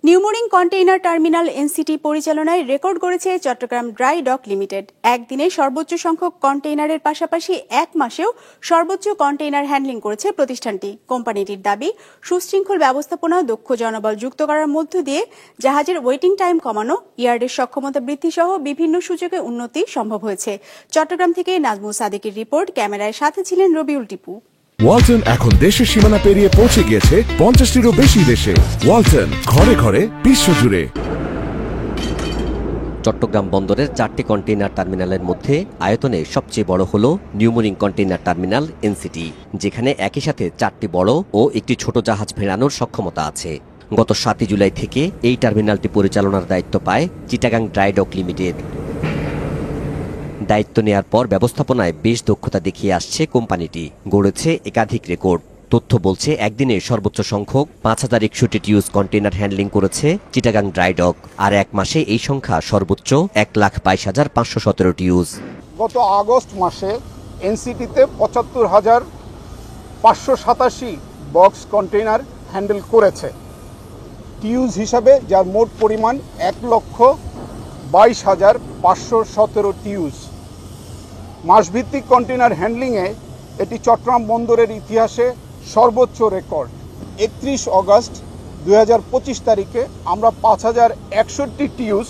New Mooring container terminal NCT পরিচালনায় record করেছে Chittagong dry doc limited. একদিনে সর্বোচ্চ সংখ্যক কন্টেইনারের পাশাপাশি এক মাসেও সর্বোচ্চ কন্টেইনার হ্যান্ডলিং করেছে প্রতিষ্ঠানটি। কোম্পানিটির দাবি, সুশৃঙ্খল ব্যবস্থাপনা, দক্ষ জনবল যুক্ত করার মধ্য দিয়ে জাহাজের ওয়েটিং টাইম কমানো, ইয়ার্ডের সক্ষমতা বৃদ্ধি সহ বিভিন্ন সূচকে উন্নতি সম্ভব হয়েছে। চট্টগ্রাম থেকে নাজমুল সাদিকের রিপোর্ট, ক্যামেরায় সাথে ছিলেন রবিউল টিপু। ওয়ালটন এখন দেশের সীমানা পেরিয়ে পৌঁছে গিয়েছে 50টিরও বেশি দেশে। ওয়ালটন, ঘরে ঘরে বিশ্বজুড়ে। চট্টগ্রাম বন্দরের 4টি কন্টেইনার টার্মিনালের মধ্যে আয়তনে সবচেয়ে বড় হল নিউমোরিং কন্টেইনার টার্মিনাল এনসিটি, যেখানে একই সাথে 4টি বড় ও একটি ছোট জাহাজ ফেরানোর সক্ষমতা আছে। গত 7 জুলাই থেকে এই টার্মিনালটি পরিচালনার দায়িত্ব পায় চিটাগাং ড্রাই ডক লিমিটেড। দায়িত্ব নেয়ার পর ব্যবস্থাপনায় বেশ দক্ষতা দেখিয়ে আসছে কোম্পানিটি, গড়েছে একাধিক রেকর্ড। তথ্য বলছে, একদিনে সর্বোচ্চ সংখ্যক 5161 টিউজ কন্টেইনার হ্যান্ডলিং করেছে চিটাগাং ড্রাই ডক, আর এক মাসে এই সংখ্যা সর্বোচ্চ 1,22,517 টিউজ। গত আগস্ট মাসে এনসিটিতে 75,587 বক্স কন্টেইনার হ্যান্ডেল করেছে টিউজ হিসাবে, যার মোট পরিমাণ 1,22,517 টিউজ। মাসভিত্তিক কন্টেইনার হ্যান্ডলিংয়ে এটি চট্টগ্রাম বন্দরের ইতিহাসে সর্বোচ্চ রেকর্ড। 31 অগস্ট 2025 তারিখে আমরা 5,061 টিউজ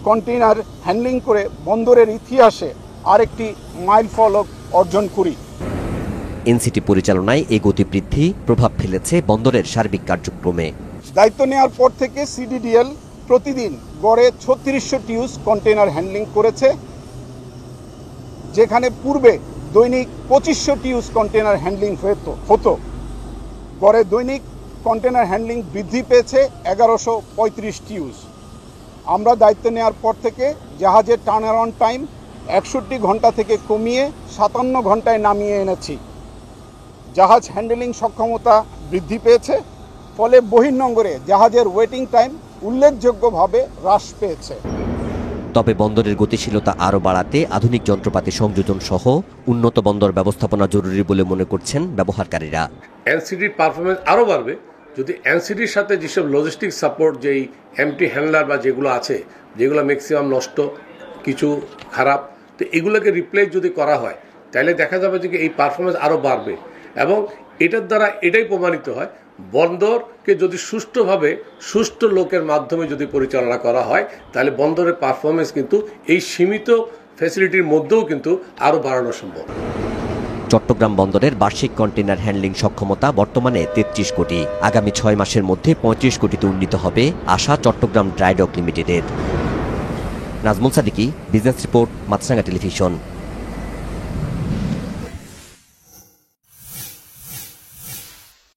কন্টেইনার হ্যান্ডলিং করে বন্দরের ইতিহাসে আরেকটি মাইল ফলক অর্জন করি। এনসিটি পরিচালনায় এই গতি বৃদ্ধি প্রভাব ফেলেছে বন্দরের সার্বিক কার্যক্রমে। দায়িত্ব নেওয়ার পর থেকে সিডিডিএল প্রতিদিন গড়ে 3600 টিউজ কন্টেইনার হ্যান্ডলিং করেছে, যেখানে পূর্বে দৈনিক 2500 টিউজ কন্টেইনার হ্যান্ডলিং হতো। গড়ে দৈনিক কন্টেইনার হ্যান্ডলিং বৃদ্ধি পেয়েছে 1135 টিউজ। আমরা দায়িত্ব নেওয়ার পর থেকে জাহাজের টার্নারাউন্ড টাইম 61 ঘন্টা থেকে কমিয়ে 57 ঘন্টায় নামিয়ে এনেছি। জাহাজ হ্যান্ডলিং সক্ষমতা বৃদ্ধি পেয়েছে, ফলে বহির্নোঙরে জাহাজের ওয়েটিং টাইম উল্লেখযোগ্যভাবে হ্রাস পেয়েছে। তবে বন্দরের গতিশীলতা আরও বাড়াতে আধুনিক যন্ত্রপাতি সংযোজন সহ উন্নত বন্দর ব্যবস্থাপনা জরুরি বলে মনে করছেন ব্যবহারকারীরা। এনসিটির পারফরমেন্স আরও বাড়বে যদি এনসিটির সাথে যেসব লজিস্টিক সাপোর্ট, যেই এমটি হ্যান্ডলার বা যেগুলো আছে, যেগুলো ম্যাক্সিমাম নষ্ট, কিছু খারাপ, তো এগুলোকে রিপ্লেস যদি করা হয়, তাহলে দেখা যাবে যে এই পারফরমেন্স আরও বাড়বে। এবং এটার দ্বারা এটাই প্রমাণিত হয়, বন্দরকে যদি সুষ্ঠুভাবে সুষ্ঠু লোকের মাধ্যমে যদি পরিচালনা করা হয়, তাহলে বন্দরের পারফরমেন্স কিন্তু এই সীমিত ফ্যাসিলিটির মধ্যেও কিন্তু আরও বাড়ানো সম্ভব। চট্টগ্রাম বন্দরের বার্ষিক কন্টেইনার হ্যান্ডলিং সক্ষমতা বর্তমানে 33 কোটি। আগামী 6 মাসের মধ্যে 35 কোটিতে উন্নীত হবে আশা চট্টগ্রাম ড্রাই ডক লিমিটেডের। নাজমুল সাদিকি, বিজনেস রিপোর্ট, মাছরাঙা টেলিভিশন।